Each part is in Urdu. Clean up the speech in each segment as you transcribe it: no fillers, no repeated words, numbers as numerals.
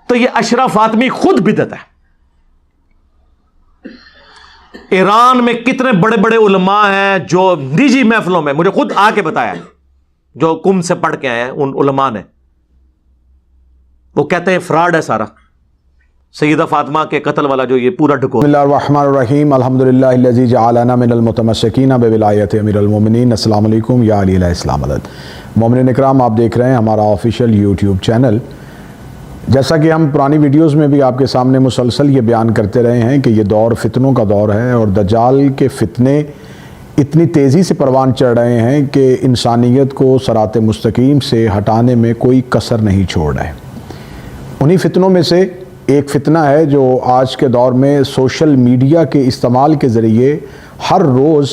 تو یہ اشرف فاطمی خود بدعت ہے. ایران میں کتنے بڑے بڑے علماء ہیں جو نجی محفلوں میں، مجھے خود آ کے بتایا ہے، جو کم سے پڑھ کے آئے ہیں ان علماء نے، وہ کہتے ہیں فراڈ ہے سارا، سیدہ فاطمہ کے قتل والا جو یہ پورا ڈھکو. بسم اللہ الرحمن الرحیم. الحمدللہ الذی جعلنا من المتمسکین بولایت امیر المومنین. السلام علیکم یا علی علیہ السلام علیہ. مومنین اکرام، آپ دیکھ رہے ہیں ہمارا آفیشیل یوٹیوب چینل. جیسا کہ ہم پرانی ویڈیوز میں بھی آپ کے سامنے مسلسل یہ بیان کرتے رہے ہیں کہ یہ دور فتنوں کا دور ہے، اور دجال کے فتنے اتنی تیزی سے پروان چڑھ رہے ہیں کہ انسانیت کو صراط مستقیم سے ہٹانے میں کوئی کسر نہیں چھوڑ رہے. انہی فتنوں میں سے ایک فتنہ ہے جو آج کے دور میں سوشل میڈیا کے استعمال کے ذریعے ہر روز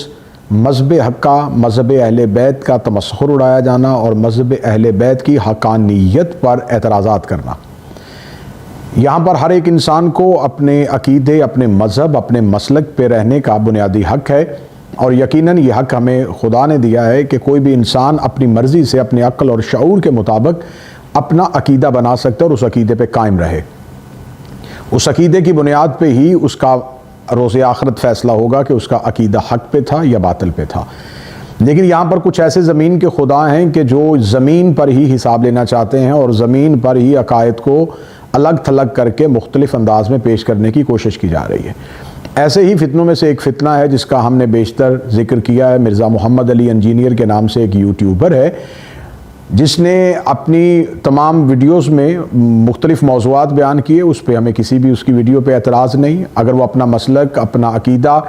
مذہب حق کا، مذہب اہل بیت کا تمسخر اڑایا جانا اور مذہب اہل بیت کی حقانیت پر اعتراضات کرنا. یہاں پر ہر ایک انسان کو اپنے عقیدے، اپنے مذہب، اپنے مسلک پہ رہنے کا بنیادی حق ہے، اور یقیناً یہ حق ہمیں خدا نے دیا ہے کہ کوئی بھی انسان اپنی مرضی سے، اپنی عقل اور شعور کے مطابق اپنا عقیدہ بنا سکتا ہے اور اس عقیدے پہ قائم رہے. اس عقیدے کی بنیاد پہ ہی اس کا روز آخرت فیصلہ ہوگا کہ اس کا عقیدہ حق پہ تھا یا باطل پہ تھا. لیکن یہاں پر کچھ ایسے زمین کے خدا ہیں کہ جو زمین پر ہی حساب لینا چاہتے ہیں اور زمین پر ہی عقائد کو الگ تھلگ کر کے مختلف انداز میں پیش کرنے کی کوشش کی جا رہی ہے. ایسے ہی فتنوں میں سے ایک فتنہ ہے جس کا ہم نے بیشتر ذکر کیا ہے. مرزا محمد علی انجینئر کے نام سے ایک یوٹیوبر ہے جس نے اپنی تمام ویڈیوز میں مختلف موضوعات بیان کیے. اس پہ ہمیں کسی بھی اس کی ویڈیو پہ اعتراض نہیں. اگر وہ اپنا مسلک، اپنا عقیدہ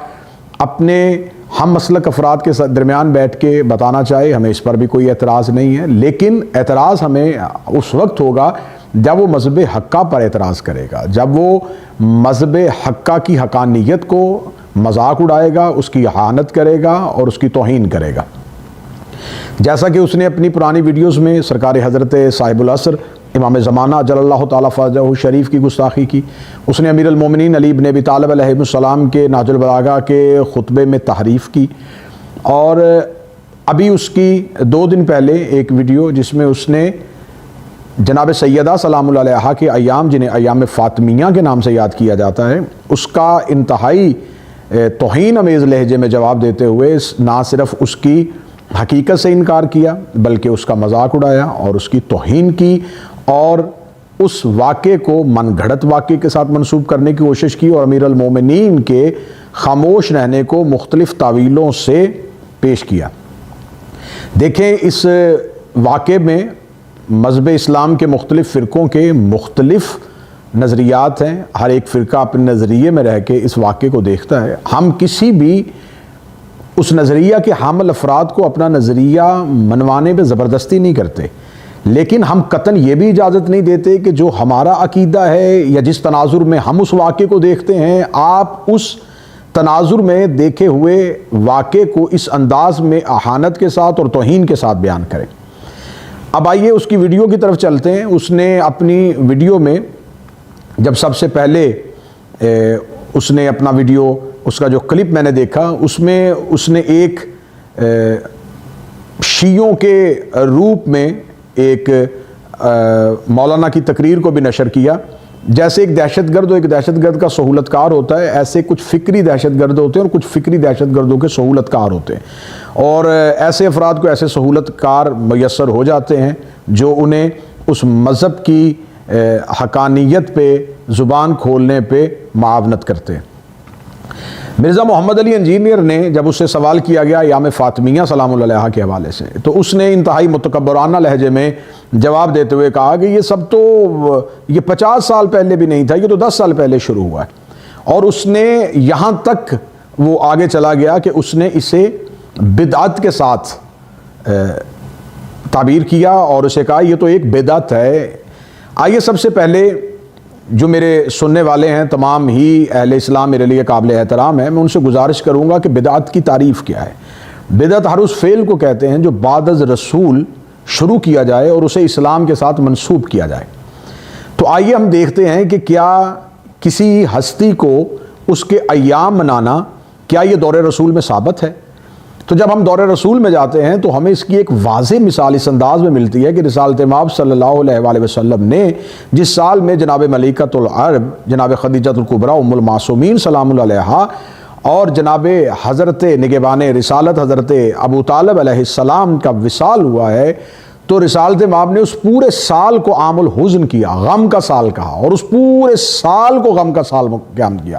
اپنے ہم مسلک افراد کے درمیان بیٹھ کے بتانا چاہے، ہمیں اس پر بھی کوئی اعتراض نہیں ہے. لیکن اعتراض ہمیں اس وقت ہوگا جب وہ مذہب حقہ پر اعتراض کرے گا، جب وہ مذہب حقہ کی حقانیت کو مذاق اڑائے گا، اس کی اہانت کرے گا اور اس کی توہین کرے گا. جیسا کہ اس نے اپنی پرانی ویڈیوز میں سرکار حضرت صاحب العصر امام زمانہ جل اللہ تعالیٰ فضلہ شریف کی گستاخی کی. اس نے امیر المومنین علی بن ابی طالب علیہ السلام کے نہج البلاغہ کے خطبے میں تحریف کی. اور ابھی اس کی 2 دن پہلے ایک ویڈیو جس میں اس نے جناب سیدہ سلام اللہ علیہا کے ایام، جنہیں ایام فاطمیہ کے نام سے یاد کیا جاتا ہے، اس کا انتہائی توہین امیز لہجے میں جواب دیتے ہوئے نہ صرف اس کی حقیقت سے انکار کیا بلکہ اس کا مذاق اڑایا اور اس کی توہین کی، اور اس واقعے کو من گھڑت واقعے کے ساتھ منسوب کرنے کی کوشش کی، اور امیر المومنین کے خاموش رہنے کو مختلف تعویلوں سے پیش کیا. دیکھیں، اس واقعے میں مذہب اسلام کے مختلف فرقوں کے مختلف نظریات ہیں. ہر ایک فرقہ اپنے نظریے میں رہ کے اس واقعے کو دیکھتا ہے. ہم کسی بھی اس نظریہ کے حامل افراد کو اپنا نظریہ منوانے پہ زبردستی نہیں کرتے، لیکن ہم قطعاً یہ بھی اجازت نہیں دیتے کہ جو ہمارا عقیدہ ہے یا جس تناظر میں ہم اس واقعے کو دیکھتے ہیں، آپ اس تناظر میں دیکھے ہوئے واقعے کو اس انداز میں اہانت کے ساتھ اور توہین کے ساتھ بیان کریں. اب آئیے اس کی ویڈیو کی طرف چلتے ہیں. اس نے اپنی ویڈیو میں جب سب سے پہلے اس نے اپنا ویڈیو، اس کا جو کلپ میں نے دیکھا، اس میں اس نے ایک شیعوں کے روپ میں ایک مولانا کی تقریر کو بھی نشر کیا. جیسے ایک دہشت گرد و ایک دہشت گرد کا سہولت کار ہوتا ہے، ایسے کچھ فکری دہشت گرد ہوتے ہیں اور کچھ فکری دہشت گردوں کے سہولت کار ہوتے ہیں. اور ایسے افراد کو ایسے سہولت کار میسر ہو جاتے ہیں جو انہیں اس مذہب کی حقانیت پہ زبان کھولنے پہ معاونت کرتے ہیں. مرزا محمد علی انجینئر نے جب اس سے سوال کیا گیا ایام فاطمیہ سلام اللہ علیہا کے حوالے سے، تو اس نے انتہائی متکبرانہ لہجے میں جواب دیتے ہوئے کہا کہ یہ سب تو یہ 50 سال پہلے بھی نہیں تھا، یہ تو 10 سال پہلے شروع ہوا ہے. اور اس نے یہاں تک وہ آگے چلا گیا کہ اس نے اسے بدعت کے ساتھ تعبیر کیا اور اسے کہا یہ تو ایک بدعت ہے. آئیے سب سے پہلے جو میرے سننے والے ہیں تمام ہی اہل اسلام میرے لیے قابل احترام ہیں، میں ان سے گزارش کروں گا کہ بدعت کی تعریف کیا ہے. بدعت ہر اس فعل کو کہتے ہیں جو بعد از رسول شروع کیا جائے اور اسے اسلام کے ساتھ منسوب کیا جائے. تو آئیے ہم دیکھتے ہیں کہ کیا کسی ہستی کو اس کے ایام منانا کیا یہ دور رسول میں ثابت ہے. تو جب ہم دور رسول میں جاتے ہیں تو ہمیں اس کی ایک واضح مثال اس انداز میں ملتی ہے کہ رسالت مآب صلی اللہ علیہ وآلہ وسلم نے جس سال میں جناب ملکۃ العرب جناب خدیجۃ الکبریٰ ام المعصومین سلام اللہ علیہا اور جناب حضرت نگہبان رسالت حضرت ابو طالب علیہ السلام کا وصال ہوا ہے، تو رسالت مآب نے اس پورے سال کو عام الحزن کیا، غم کا سال کہا، اور اس پورے سال کو غم کا سال قیام کیا۔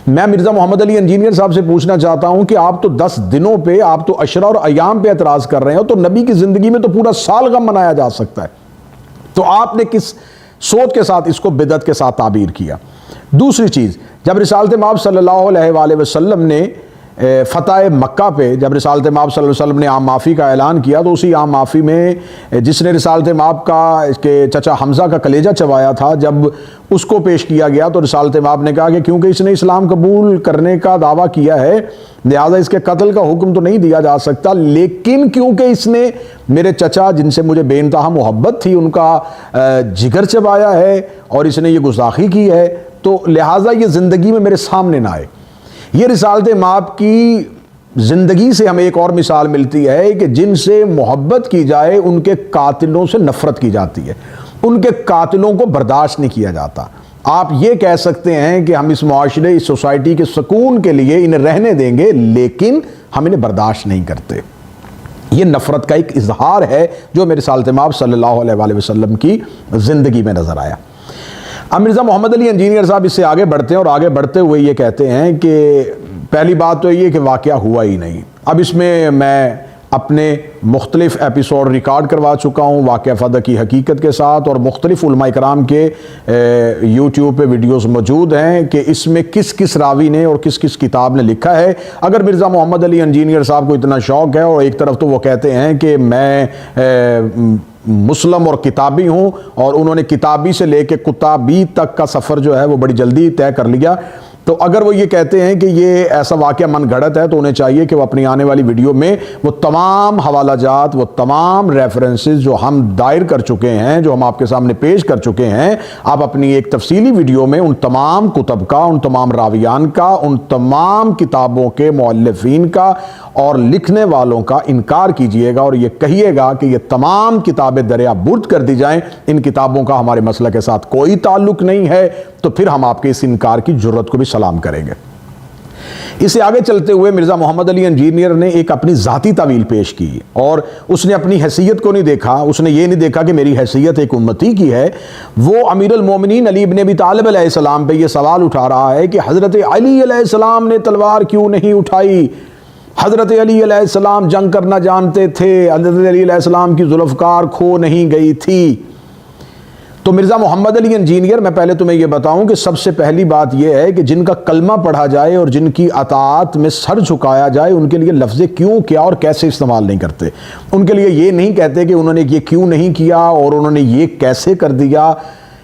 میں مرزا محمد علی انجینئر صاحب سے پوچھنا چاہتا ہوں کہ آپ تو 10 دنوں پہ، آپ تو عشرہ اور ایام پہ اعتراض کر رہے ہیں، تو نبی کی زندگی میں تو پورا سال غم منایا جا سکتا ہے، تو آپ نے کس سوچ کے ساتھ اس کو بدعت کے ساتھ تعبیر کیا؟ دوسری چیز، جب رسالت مآب صلی اللہ علیہ وآلہ وسلم نے فتح مکہ پہ جب رسالت مآب صلی اللہ علیہ وسلم نے عام معافی کا اعلان کیا، تو اسی عام معافی میں جس نے رسالت مآب کا کے چچا حمزہ کا کلیجہ چبایا تھا، جب اس کو پیش کیا گیا تو رسالت مآب نے کہا کہ کیونکہ اس نے اسلام قبول کرنے کا دعویٰ کیا ہے لہذا اس کے قتل کا حکم تو نہیں دیا جا سکتا، لیکن کیونکہ اس نے میرے چچا جن سے مجھے بے انتہا محبت تھی ان کا جگر چبایا ہے اور اس نے یہ گستاخی کی ہے، تو لہٰذا یہ زندگی میں میرے سامنے نہ آئے۔ یہ رسالت مآب کی زندگی سے ہمیں ایک اور مثال ملتی ہے کہ جن سے محبت کی جائے ان کے قاتلوں سے نفرت کی جاتی ہے، ان کے قاتلوں کو برداشت نہیں کیا جاتا۔ آپ یہ کہہ سکتے ہیں کہ ہم اس معاشرے اس سوسائٹی کے سکون کے لیے انہیں رہنے دیں گے، لیکن ہم انہیں برداشت نہیں کرتے۔ یہ نفرت کا ایک اظہار ہے جو میرے رسالت مآب صلی اللہ علیہ وآلہ وسلم کی زندگی میں نظر آیا۔ اب مرزا محمد علی انجینئر صاحب اس سے آگے بڑھتے ہیں اور آگے بڑھتے ہوئے یہ کہتے ہیں کہ پہلی بات تو یہ کہ واقعہ ہوا ہی نہیں۔ اب اس میں اپنے مختلف ایپیسوڈ ریکارڈ کروا چکا ہوں واقعہ فدق کی حقیقت کے ساتھ، اور مختلف علماء کرام کے یوٹیوب پہ ویڈیوز موجود ہیں کہ اس میں کس کس راوی نے اور کس کس کتاب نے لکھا ہے۔ اگر مرزا محمد علی انجینئر صاحب کو اتنا شوق ہے، اور ایک طرف تو وہ کہتے ہیں کہ میں مسلم اور کتابی ہوں، اور انہوں نے کتابی سے لے کے کتابی تک کا سفر جو ہے وہ بڑی جلدی طے کر لیا، تو اگر وہ یہ کہتے ہیں کہ یہ ایسا واقعہ من گھڑت ہے تو انہیں چاہیے کہ وہ اپنی آنے والی ویڈیو میں وہ تمام حوالہ جات، وہ تمام ریفرنسز جو ہم دائر کر چکے ہیں، جو ہم آپ کے سامنے پیش کر چکے ہیں، آپ اپنی ایک تفصیلی ویڈیو میں ان تمام کتب کا، ان تمام راویان کا، ان تمام کتابوں کے مؤلفین کا اور لکھنے والوں کا انکار کیجئے گا، اور یہ کہیے گا کہ یہ تمام کتابیں دریا برد کر دی جائیں، ان کتابوں کا ہمارے مسئلہ کے ساتھ کوئی تعلق نہیں ہے، تو پھر ہم آپ کے اس انکار کی جرت کو بھی سلام کریں گے۔ اس سے آگے چلتے ہوئے مرزا محمد علی انجینئر نے ایک اپنی ذاتی تعویل پیش کی، اور اس نے اپنی حیثیت کو نہیں دیکھا، اس نے یہ نہیں دیکھا کہ میری حیثیت ایک امتی کی ہے۔ وہ امیر المومنین علی ابن ابی طالب علیہ السلام پہ یہ سوال اٹھا رہا ہے کہ حضرت علی علیہ السلام نے تلوار کیوں نہیں اٹھائی؟ حضرت علی علیہ السلام جنگ کرنا جانتے تھے، حضرت علی علیہ السلام کی ذوالفقار کھو نہیں گئی تھی۔ تو مرزا محمد علی انجینئر، میں پہلے تمہیں یہ بتاؤں کہ سب سے پہلی بات یہ ہے کہ جن کا کلمہ پڑھا جائے اور جن کی اطاعت میں سر جھکایا جائے، ان کے لیے لفظ کیوں، کیا اور کیسے استعمال نہیں کرتے۔ ان کے لیے یہ نہیں کہتے کہ انہوں نے یہ کیوں نہیں کیا اور انہوں نے یہ کیسے کر دیا۔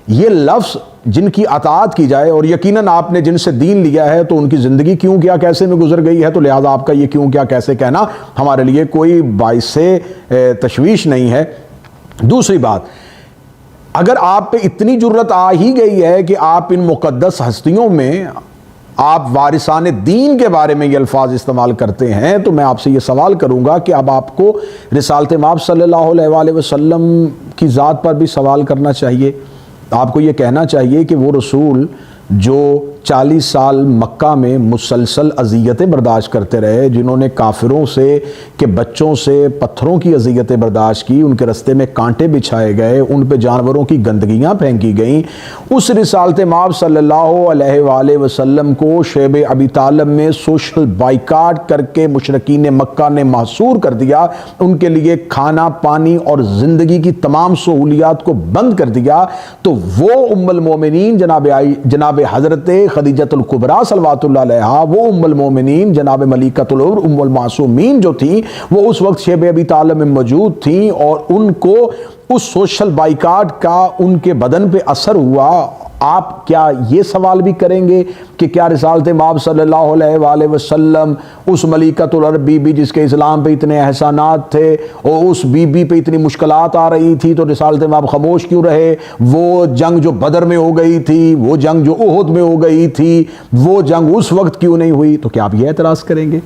یہ لفظ جن کی اطاعت کی جائے، اور یقیناً آپ نے جن سے دین لیا ہے تو ان کی زندگی کیوں کیا کیسے میں گزر گئی ہے، تو لہٰذا آپ کا یہ کیوں کیا کیسے کہنا ہمارے لیے کوئی باعث تشویش نہیں ہے۔ دوسری بات، اگر آپ پہ اتنی جرت آ ہی گئی ہے کہ آپ ان مقدس ہستیوں میں آپ وارثان دین کے بارے میں یہ الفاظ استعمال کرتے ہیں، تو میں آپ سے یہ سوال کروں گا کہ اب آپ کو رسالت مآب صلی اللہ علیہ وآلہ وسلم کی ذات پر بھی سوال کرنا چاہیے۔ آپ کو یہ کہنا چاہیے کہ وہ رسول جو 40 سال مکہ میں مسلسل اذیتیں برداشت کرتے رہے، جنہوں نے کافروں سے کہ بچوں سے پتھروں کی اذیتیں برداشت کی، ان کے رستے میں کانٹے بچھائے گئے، ان پہ جانوروں کی گندگیاں پھینکی گئیں، اس رسالت مآب صلی اللہ علیہ وآلہ وسلم کو شیب ابی طالب میں سوشل بائیکاٹ کر کے مشرکین مکہ نے محصور کر دیا، ان کے لیے کھانا پانی اور زندگی کی تمام سہولیات کو بند کر دیا، تو وہ ام المومنین جناب حضرت خدیجۃ الکبریٰ صلوات اللہ علیہا، وہ ام المومنین جناب ملکۃ العرب ام المعصومین جو تھیں، وہ اس وقت شیب ابی طالب میں موجود تھیں، اور ان کو اس سوشل بائیکاٹ کا ان کے بدن پہ اثر ہوا۔ آپ کیا یہ سوال بھی کریں گے کہ کیا رسالت مآب صلی اللہ علیہ وآلہ وسلم اس ملکۃ العرب بی بی جس کے اسلام پہ اتنے احسانات تھے اور اس بی بی پہ اتنی مشکلات آ رہی تھی، تو رسالت مآب خاموش کیوں رہے؟ وہ جنگ جو بدر میں ہو گئی تھی، وہ جنگ جو احد میں ہو گئی تھی، وہ جنگ اس وقت کیوں نہیں ہوئی؟ تو کیا آپ یہ اعتراض کریں گے؟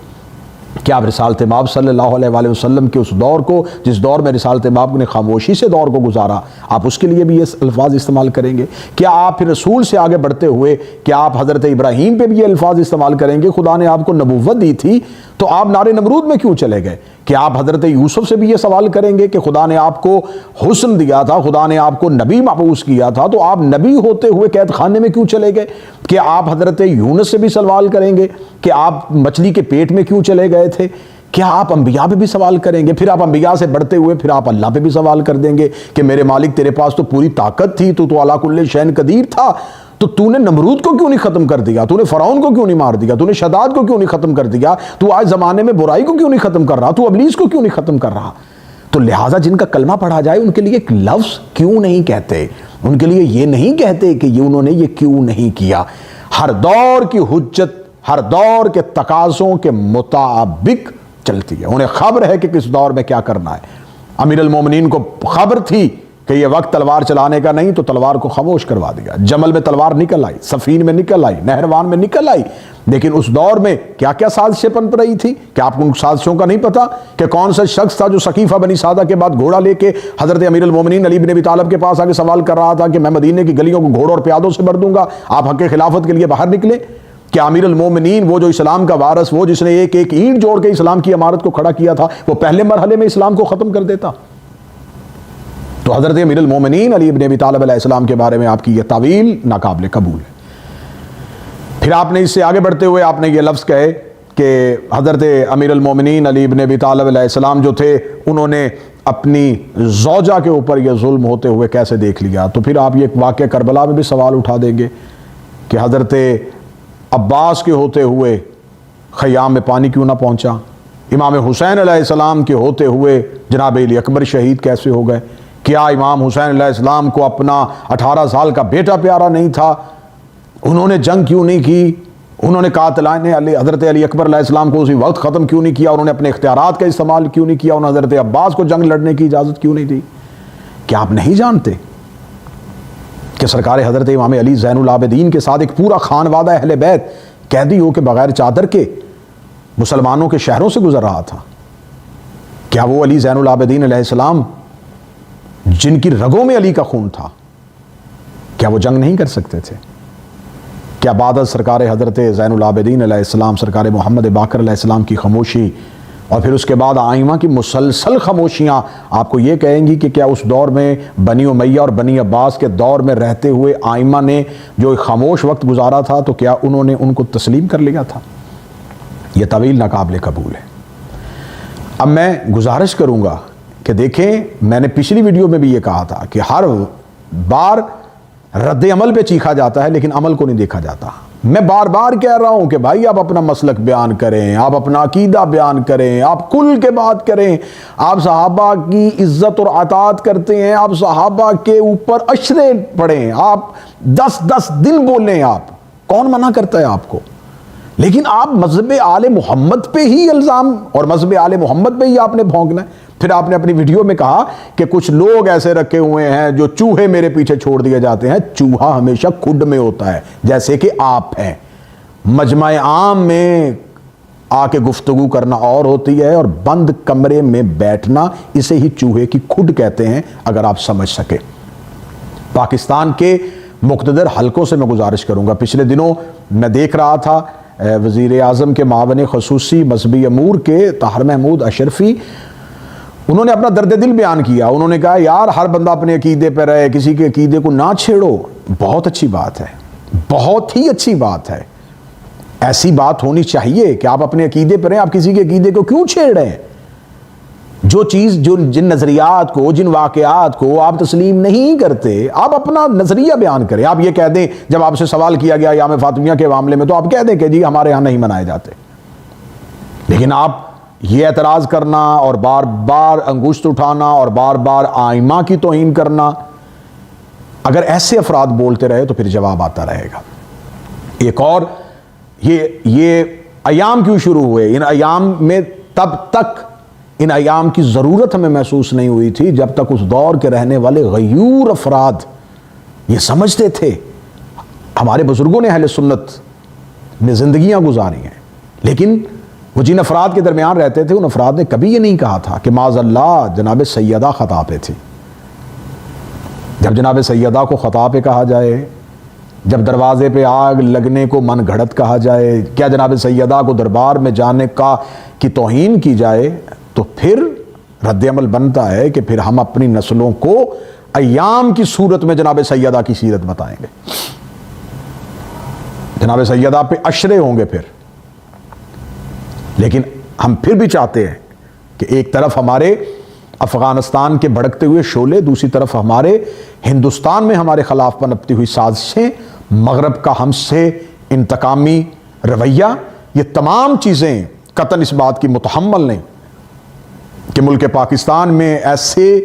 کہ آپ رسالت مآب صلی اللہ علیہ وآلہ وسلم کے اس دور کو، جس دور میں رسالت مآب نے خاموشی سے دور کو گزارا، آپ اس کے لیے بھی یہ الفاظ استعمال کریں گے؟ کیا آپ پھر رسول سے آگے بڑھتے ہوئے کیا آپ حضرت ابراہیم پہ بھی یہ الفاظ استعمال کریں گے؟ خدا نے آپ کو نبوت دی تھی تو آپ نار نمرود میں کیوں چلے گئے؟ کیا آپ حضرت یوسف سے بھی یہ سوال کریں گے کہ خدا نے آپ کو حسن دیا تھا، خدا نے آپ کو نبی مبعوث کیا تھا تو آپ نبی ہوتے ہوئے قید خانے میں کیوں چلے گئے؟ کیا آپ حضرت یونس سے بھی سوال کریں گے کہ آپ مچھلی کے پیٹ میں کیوں چلے گئے تھے؟ کیا آپ انبیاء پہ بھی سوال کریں گے؟ پھر آپ انبیاء سے بڑھتے ہوئے پھر آپ اللہ پہ بھی سوال کر دیں گے کہ میرے مالک تیرے پاس تو پوری طاقت تھی، تو علی کل شیء قدیر تھا، تو نے نمرود کو کیوں نہیں ختم کر دیا؟ تو نے فرعون کو کیوں نہیں مار دیا؟ تو نے شداد کو کیوں نہیں ختم کر دیا؟ تو آج زمانے میں برائی کو کیوں نہیں ختم کر رہا؟ تو ابلیس کو کیوں نہیں ختم کر رہا؟ تو لہٰذا جن کا کلمہ پڑھا جائے ان کے لیے ایک لفظ کیوں نہیں کہتے؟ ان کے لیے یہ نہیں کہتے کہ یہ انہوں نے یہ کیوں نہیں کیا؟ ہر دور کی حجت ہر دور کے تقاضوں کے مطابق چلتی ہے، انہیں خبر ہے کہ کس دور میں کیا کرنا ہے۔ امیر المومنین کو خبر تھی کہ یہ وقت تلوار چلانے کا نہیں، تو تلوار کو خاموش کروا دیا۔ جمل میں تلوار نکل آئی، صفین میں نکل آئی، نہروان میں نکل آئی، لیکن اس دور میں کیا کیا سازشیں پنپ رہی تھی؟ کیا آپ کو ان سازشوں کا نہیں پتا کہ کون سا شخص تھا جو سقیفہ بنی سعدہ کے بعد گھوڑا لے کے حضرت امیر المومنین علی بن ابی طالب کے پاس آ کے سوال کر رہا تھا کہ میں مدینے کی گلیوں کو گھوڑوں اور پیادوں سے بھر دوں گا، آپ حق خلافت کے لیے باہر نکلے؟ کہ امیر المومنین وہ جو اسلام کا وارث، وہ جس نے ایک ایک اینٹ جوڑ کے اسلام کی عمارت کو کھڑا کیا تھا، وہ پہلے مرحلے میں اسلام کو ختم کر دیتا؟ تو حضرت امیر المومنین علی بن ابی طالب علیہ السلام کے بارے میں آپ کی یہ تعویل ناقابل قبول ہے۔ پھر آپ نے اس سے آگے بڑھتے ہوئے آپ نے یہ لفظ کہے کہ حضرت امیر المومنین علی بن ابی طالب علیہ السلام جو تھے انہوں نے اپنی زوجہ کے اوپر یہ ظلم ہوتے ہوئے کیسے دیکھ لیا؟ تو پھر آپ یہ واقعہ کربلا میں بھی سوال اٹھا دیں گے کہ حضرت عباس کے ہوتے ہوئے خیام میں پانی کیوں نہ پہنچا؟ امام حسین علیہ السلام کے ہوتے ہوئے جناب علی اکبر شہید کیسے ہو گئے؟ کیا امام حسین علیہ السلام کو اپنا 18 سال کا بیٹا پیارا نہیں تھا؟ انہوں نے جنگ کیوں نہیں کی؟ انہوں نے قاتلان حضرت علی اکبر علیہ السلام کو اسی وقت ختم کیوں نہیں کیا؟ انہوں نے اپنے اختیارات کا استعمال کیوں نہیں کیا؟ انہوں نے حضرت عباس کو جنگ لڑنے کی اجازت کیوں نہیں دی؟ کیا آپ نہیں جانتے کہ سرکار حضرت امام علی زین العابدین کے ساتھ ایک پورا خانوادہ اہل بیت قیدی ہو کے بغیر چادر کے مسلمانوں کے شہروں سے گزر رہا تھا؟ کیا وہ علی زین العابدین علیہ السلام جن کی رگوں میں علی کا خون تھا، کیا وہ جنگ نہیں کر سکتے تھے؟ کیا بعد از سرکار حضرت زین العابدین علیہ السلام سرکار محمد باقر علیہ السلام کی خاموشی اور پھر اس کے بعد آئمہ کی مسلسل خاموشیاں آپ کو یہ کہیں گی کہ کیا اس دور میں بنی امیہ اور بنی عباس کے دور میں رہتے ہوئے آئمہ نے جو ایک خاموش وقت گزارا تھا تو کیا انہوں نے ان کو تسلیم کر لیا تھا؟ یہ طویل ناقابل قبول ہے۔ اب میں گزارش کروں گا کہ دیکھیں، میں نے پچھلی ویڈیو میں بھی یہ کہا تھا کہ ہر بار رد عمل پہ چیخا جاتا ہے لیکن عمل کو نہیں دیکھا جاتا۔ میں بار بار کہہ رہا ہوں کہ بھائی آپ اپنا مسلک بیان کریں، آپ اپنا عقیدہ بیان کریں، آپ کل کے بات کریں، آپ صحابہ کی عزت اور اطاعت کرتے ہیں، آپ صحابہ کے اوپر اشرے پڑھیں، آپ 10 دن بولیں، آپ کون منع کرتا ہے آپ کو؟ لیکن آپ مذہب آل محمد پہ ہی الزام اور مذہب آل محمد پہ ہی آپ نے بھونکنا ہے۔ پھر آپ نے اپنی ویڈیو میں کہا کہ کچھ لوگ ایسے رکھے ہوئے ہیں جو چوہے میرے پیچھے چھوڑ دیے جاتے ہیں۔ چوہا ہمیشہ کھڈ میں ہوتا ہے، جیسے کہ آپ ہیں۔ مجمع عام میں آ کے گفتگو کرنا اور ہوتی ہے اور بند کمرے میں بیٹھنا، اسے ہی چوہے کی کھڈ کہتے ہیں، اگر آپ سمجھ سکے۔ پاکستان کے مقتدر حلقوں سے میں گزارش کروں گا، پچھلے دنوں میں دیکھ رہا تھا وزیر اعظم کے معاون خصوصی مذہبی امور کے طاہر محمود اشرفی، انہوں نے اپنا درد دل بیان کیا۔ انہوں نے کہا یار ہر بندہ اپنے عقیدے پہ رہے، کسی کے عقیدے کو نہ چھیڑو۔ بہت اچھی بات ہے، بہت ہی اچھی بات ہے، ایسی بات ہونی چاہیے کہ آپ اپنے عقیدے پہ رہیں، آپ کسی کے عقیدے کو کیوں چھیڑ رہے ہیں؟ جو چیز جن نظریات کو، جن واقعات کو آپ تسلیم نہیں کرتے، آپ اپنا نظریہ بیان کریں۔ آپ یہ کہہ دیں، جب آپ سے سوال کیا گیا ایام فاطمیہ کے معاملے میں تو آپ کہہ دیں کہ جی ہمارے ہاں نہیں منائے جاتے، لیکن آپ یہ اعتراض کرنا اور بار بار انگشت اٹھانا اور بار بار آئمہ کی توہین کرنا، اگر ایسے افراد بولتے رہے تو پھر جواب آتا رہے گا۔ ایک اور یہ ایام کیوں شروع ہوئے؟ ان ایام میں تب تک ان ایام کی ضرورت ہمیں محسوس نہیں ہوئی تھی جب تک اس دور کے رہنے والے غیور افراد یہ سمجھتے تھے۔ ہمارے بزرگوں نے اہل سنت میں زندگیاں گزاری ہیں، لیکن وہ جن افراد کے درمیان رہتے تھے ان افراد نے کبھی یہ نہیں کہا تھا کہ معاذ اللہ جناب سیدہ خطا پہ تھی. جب جناب سیدہ کو خطا پہ کہا جائے، جب دروازے پہ آگ لگنے کو من گھڑت کہا جائے، کیا جناب سیدہ کو دربار میں جانے کی توہین کی جائے، تو پھر رد عمل بنتا ہے کہ پھر ہم اپنی نسلوں کو ایام کی صورت میں جناب سیدہ کی سیرت بتائیں گے. جناب سیدہ پہ عشرے ہوں گے پھر. لیکن ہم پھر بھی چاہتے ہیں کہ ایک طرف ہمارے افغانستان کے بھڑکتے ہوئے شعلے، دوسری طرف ہمارے ہندوستان میں ہمارے خلاف پنپتی ہوئی سازشیں، مغرب کا ہم سے انتقامی رویہ، یہ تمام چیزیں قطعاً اس بات کی متحمل نہیں کہ ملک پاکستان میں ایسے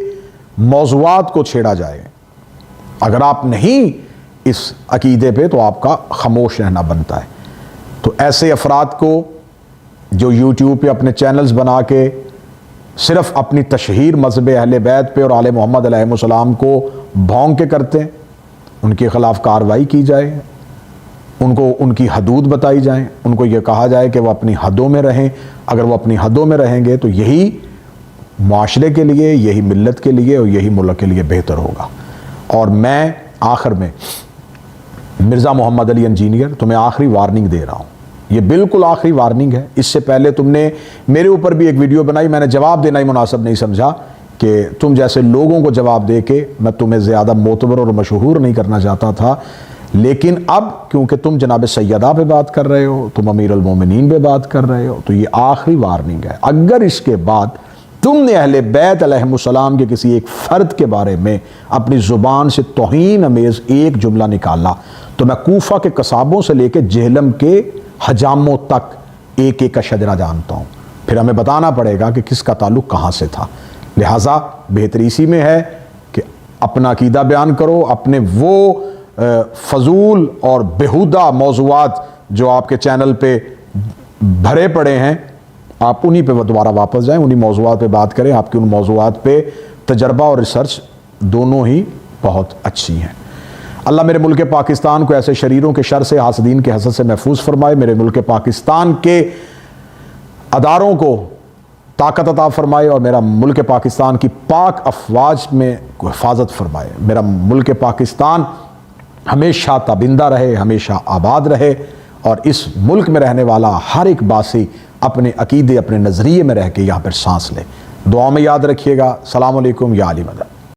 موضوعات کو چھیڑا جائے. اگر آپ نہیں اس عقیدے پہ تو آپ کا خاموش رہنا بنتا ہے. تو ایسے افراد کو جو یوٹیوب پہ اپنے چینلز بنا کے صرف اپنی تشہیر مذہب اہل بیت پہ اور آل محمد علیہ السلام کو بھونک کے کرتے ہیں، ان کے خلاف کارروائی کی جائے، ان کو ان کی حدود بتائی جائیں، ان کو یہ کہا جائے کہ وہ اپنی حدوں میں رہیں. اگر وہ اپنی حدوں میں رہیں گے تو یہی معاشرے کے لیے، یہی ملت کے لیے اور یہی ملک کے لیے بہتر ہوگا. اور میں آخر میں مرزا محمد علی انجینئر تمہیں آخری وارننگ دے رہا ہوں. یہ بالکل آخری وارننگ ہے. اس سے پہلے تم نے میرے اوپر بھی ایک ویڈیو بنائی، میں نے جواب دینا ہی مناسب نہیں سمجھا کہ تم جیسے لوگوں کو جواب دے کے میں تمہیں زیادہ معتبر اور مشہور نہیں کرنا چاہتا تھا. لیکن اب کیونکہ تم جناب سیدہ پہ بات کر رہے ہو، تم امیر المومنین پہ بات کر رہے ہو، تو یہ آخری وارننگ ہے. اگر اس کے بعد تم نے اہل بیت علیہ السلام کے کسی ایک فرد کے بارے میں اپنی زبان سے توہین امیز ایک جملہ نکالا تو میں کوفہ کے قصابوں سے لے کے جہلم کے حجاموں تک ایک ایک کا شجرہ جانتا ہوں. پھر ہمیں بتانا پڑے گا کہ کس کا تعلق کہاں سے تھا. لہٰذا بہتری اسی میں ہے کہ اپنا عقیدہ بیان کرو، اپنے وہ فضول اور بیہودہ موضوعات جو آپ کے چینل پہ بھرے پڑے ہیں آپ انہی پہ دوبارہ واپس جائیں، انہی موضوعات پہ بات کریں. آپ کی ان موضوعات پہ تجربہ اور ریسرچ دونوں ہی بہت اچھی ہیں. اللہ میرے ملک پاکستان کو ایسے شریروں کے شر سے، حاسدین کے حسد سے محفوظ فرمائے. میرے ملک پاکستان کے اداروں کو طاقت عطا فرمائے اور میرا ملک پاکستان کی پاک افواج میں حفاظت فرمائے. میرا ملک پاکستان ہمیشہ تابندہ رہے، ہمیشہ آباد رہے اور اس ملک میں رہنے والا ہر ایک باسی اپنے عقیدے، اپنے نظریے میں رہ کے یہاں پر سانس لے. دعا میں یاد رکھیے گا. السلام علیکم یا علی مدد.